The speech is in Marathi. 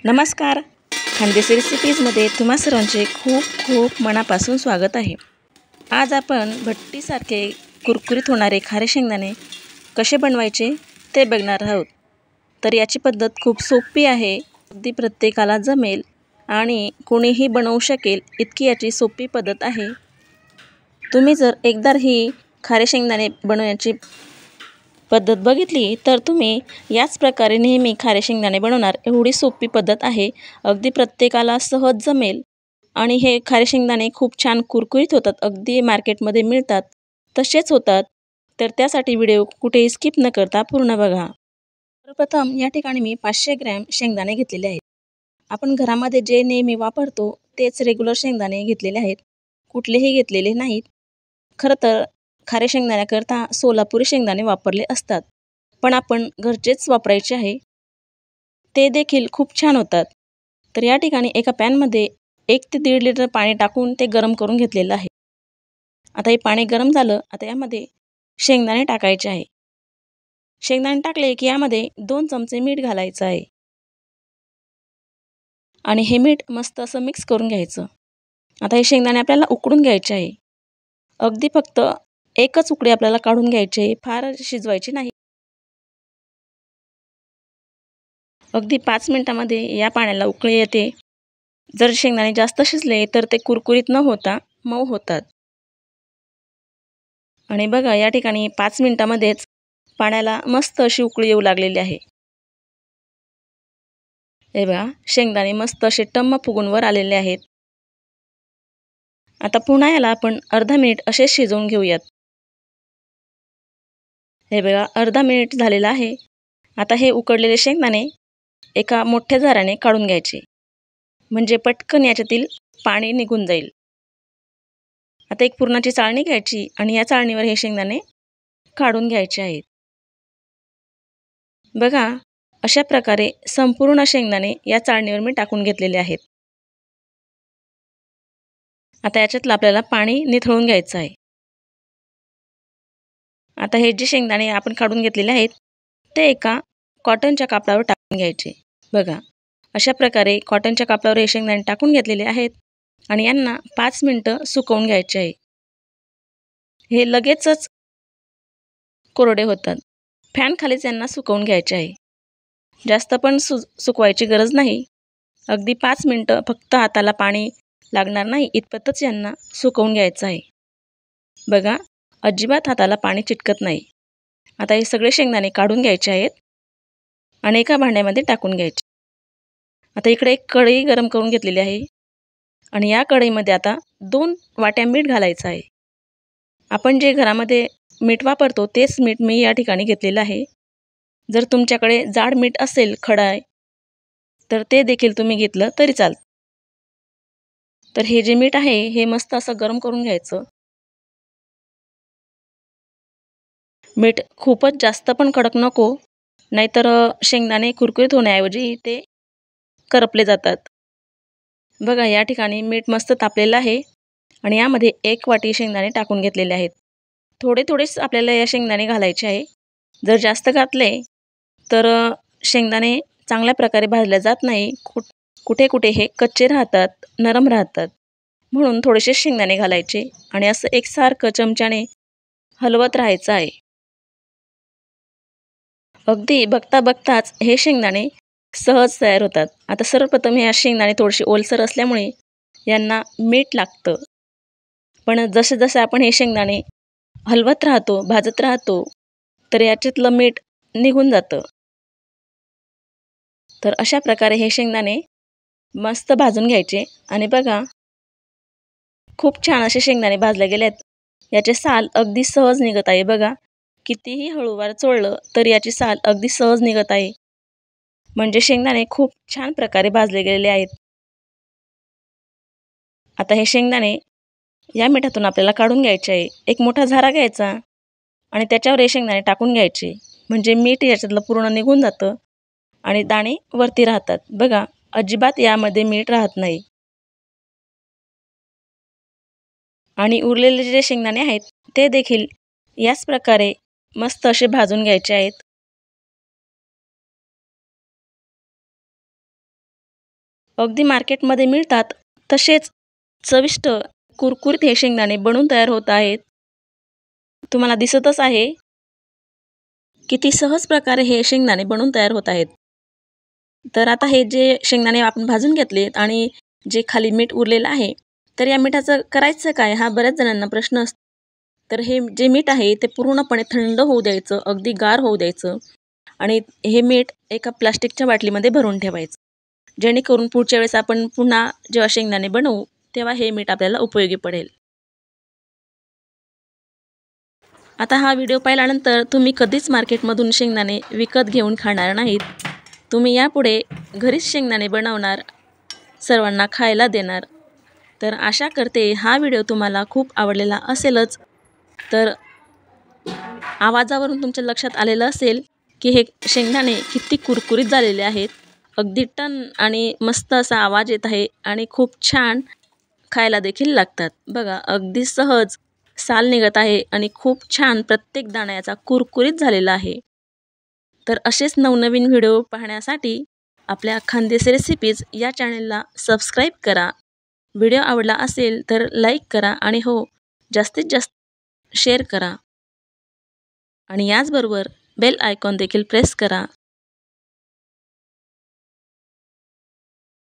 नमस्कार. खानदेशी रेसिपीजमध्ये तुम्हा सर्वांचे खूप खूप मनापासून स्वागत आहे. आज आपण भट्टीसारखे कुरकुरीत होणारे खारे शेंगदाणे कसे बनवायचे ते बघणार आहोत. तर याची पद्धत खूप सोपी आहे, अगदी प्रत्येकाला जमेल आणि कोणीही बनवू शकेल इतकी याची सोपी पद्धत आहे. तुम्ही जर एकदा ही खारे शेंगदाणे बनवण्याची पद्धत बघितली तर तुम्ही याच प्रकारे नेहमी खारे शेंगदाणे बनवणार. एवढी सोपी पद्धत आहे, अगदी प्रत्येकाला सहज जमेल आणि हे खारे शेंगदाणे खूप छान कुरकुरीत होतात. अगदी मार्केटमध्ये मिळतात तसेच होतात. तर त्यासाठी व्हिडिओ कुठेही स्किप न करता पूर्ण बघा. सर्वप्रथम या ठिकाणी मी 500 ग्रॅम शेंगदाणे घेतलेले आहेत. आपण घरामध्ये जे नेहमी वापरतो तेच रेग्युलर शेंगदाणे घेतलेले आहेत, कुठलेही घेतलेले नाहीत. खरं तर खारे शेंगदाण्याकरता सोलापुरी शेंगदाणे वापरले असतात, पण आपण घरचेच वापरायचे आहे. ते देखील खूप छान होतात. तर या ठिकाणी एका पॅनमध्ये 1 ते 1.5 लिटर पाणी टाकून ते गरम करून घेतलेलं आहे. आता हे पाणी गरम झालं. आता यामध्ये शेंगदाणे टाकायचे आहे. शेंगदाणे टाकले की यामध्ये 2 चमचे मीठ घालायचं आहे आणि हे मीठ मस्त असं मिक्स करून घ्यायचं. आता हे शेंगदाणे आपल्याला उकडून घ्यायचे आहे. अगदी फक्त एकच उकडी आपल्याला काढून घ्यायची आहे, फार शिजवायची नाही. अगदी 5 मिनिटांमध्ये या पाण्याला उकळी येते. जर शेंगदाणे जास्त शिजले तर ते कुरकुरीत न होता मऊ होतात. आणि बघा या ठिकाणी 5 मिनिटांमध्येच पाण्याला मस्त अशी उकळी येऊ लागलेली आहे. हे बघा शेंगदाणे मस्त असे टम्म फुगून वर आलेले आहेत. आता पुन्हा याला आपण अर्धा मिनिट असे शिजवून घेऊयात. हे बघा अर्धा मिनिट झालेला आहे. आता हे उकडलेले शेंगदाणे एका मोठ्या झाऱ्याने काढून घ्यायचे, म्हणजे पटकन याच्यातील पाणी निघून जाईल. आता एक पुरणाची चाळणी घ्यायची आणि या चाळणीवर हे शेंगदाणे काढून घ्यायचे आहेत. बघा अशा प्रकारे संपूर्ण शेंगदाणे या चाळणीवर मी टाकून घेतलेले आहेत. आता याच्यातलं आपल्याला पाणी निथळून घ्यायचं आहे. आता हे जे शेंगदाणे आपण काढून घेतलेले आहेत ते एका कॉटनच्या कापडावर टाकून घ्यायचे. बघा अशा प्रकारे कॉटनच्या कापडावर हे शेंगदाणे टाकून घेतलेले आहेत आणि यांना 5 मिनिटं सुकवून घ्यायचे आहे. हे लगेचच कोरडे होतात. फॅन खालीच यांना सुकवून घ्यायचे आहे. जास्त पण सुकवायची गरज नाही. अगदी 5 मिनिटं फक्त हाताला पाणी लागणार नाही इतपतच यांना सुकवून घ्यायचं आहे. बघा अजिबात हाताला पाणी चिटकत नाही. आता हे सगळे शेंगदाणे काढून घ्यायचे आहेत आणि एका भांड्यामध्ये टाकून घ्यायचे. आता इकडे एक कढई गरम करून घेतलेली आहे आणि या कढईमध्ये आता 2 वाट्या मीठ घालायचं आहे. आपण जे घरामध्ये मीठ वापरतो तेच मीठ मी या ठिकाणी घेतलेलं आहे. जर तुमच्याकडे जाड मीठ असेल खडाई तर ते देखील तुम्ही घेतलं तरी चालतं. तर हे जे मीठ आहे हे मस्त असं गरम करून घ्यायचं. मीठ खूपच जास्त पण कडक नको, नाहीतर शेंगदाणे कुरकुरीत होण्याऐवजी ते करपले जातात. बघा या ठिकाणी मीठ मस्त तापलेलं आहे आणि यामध्ये 1 वाटी शेंगदाणे टाकून घेतलेले आहेत. थोडे थोडेच आपल्याला या शेंगदाणे घालायचे आहे. जर जास्त घातले तर शेंगदाणे चांगल्या प्रकारे भाजले जात नाही. कुठे कुठे हे कच्चे राहतात, नरम राहतात. म्हणून थोडेसे शेंगदाणे घालायचे आणि असं एकसारखं चमच्याने हलवत राहायचं आहे. अगदी बघता बघताच हे शेंगदाणे सहज तयार होतात. आता सर्वप्रथम हे शेंगदाणे थोडेसे ओलसर असल्यामुळे यांना मीठ लागतं. पण जसे जसे आपण हे शेंगदाणे हलवत राहतो, भाजत राहतो तर याच्यातलं मीठ निघून जातं. तर अशा प्रकारे हे शेंगदाणे मस्त भाजून घ्यायचे आणि बघा खूप छान असे शेंगदाणे भाजले गेले आहेत. याचे साल अगदी सहज निघत आहे. बघा कितीही हळूवार चोळलं तर याची साल अगदी सहज निघत आहे. म्हणजे शेंगदाणे खूप छान प्रकारे भाजले गेलेले आहेत. आता हे शेंगदाणे या मिठातून आपल्याला काढून घ्यायचे आहे. एक मोठा झारा घ्यायचा आणि त्याच्यावर हे शेंगदाणे टाकून घ्यायचे, म्हणजे मीठ याच्यातलं पूर्ण निघून जातं आणि दाणे वरती राहतात. बघा अजिबात यामध्ये मीठ राहत नाही. आणि उरलेले जे शेंगदाणे आहेत ते देखील याच प्रकारे मस्त असे भाजून घ्यायचे आहेत. अगदी मार्केटमध्ये मिळतात तसेच चविष्ट कुरकुरीत हे शेंगदाणे बनून तयार होत आहेत. तुम्हाला दिसतच आहे किती सहज प्रकारे हे शेंगदाणे बनून तयार होत आहेत. तर आता हे जे शेंगदाणे आपण भाजून घेतलेत आणि जे खाली मीठ उरलेलं आहे, तर या मिठाचं करायचं काय हा बऱ्याच जणांना प्रश्न असतो. तर हे जे मीठ आहे ते पूर्णपणे थंड होऊ द्यायचं, अगदी गार होऊ द्यायचं आणि हे मीठ एका प्लास्टिकच्या बाटलीमध्ये भरून ठेवायचं. जेणेकरून पुढच्या वेळेस आपण पुन्हा जेव्हा शेंगदाणे बनवू तेव्हा हे मीठ आपल्याला उपयोगी पडेल. आता हा व्हिडिओ पाहिल्यानंतर तुम्ही कधीच मार्केटमधून शेंगदाणे विकत घेऊन खाणार नाहीत. तुम्ही यापुढे घरीच शेंगदाणे बनवणार, सर्वांना खायला देणार. तर आशा करते हा व्हिडिओ तुम्हाला खूप आवडलेला असेलच. तर आवाजावरून तुमच्या लक्षात आलेलं असेल की हे शेंगदाणे किती कुरकुरीत झालेले आहेत. अगदी टन आणि मस्त असा आवाज येत आहे आणि खूप छान खायला देखील लागतात. बघा अगदी सहज साल निघत आहे आणि खूप छान प्रत्येक दाणा याचा कुरकुरीत झालेला आहे. तर असेच नवनवीन व्हिडिओ पाहण्यासाठी आपल्या खानदेशी रेसिपीज या चॅनलला सबस्क्राईब करा. व्हिडिओ आवडला असेल तर लाईक करा आणि हो जास्तीत जास्त शेअर करा आणि याचबरोबर बेल आयकॉन देखील प्रेस करा.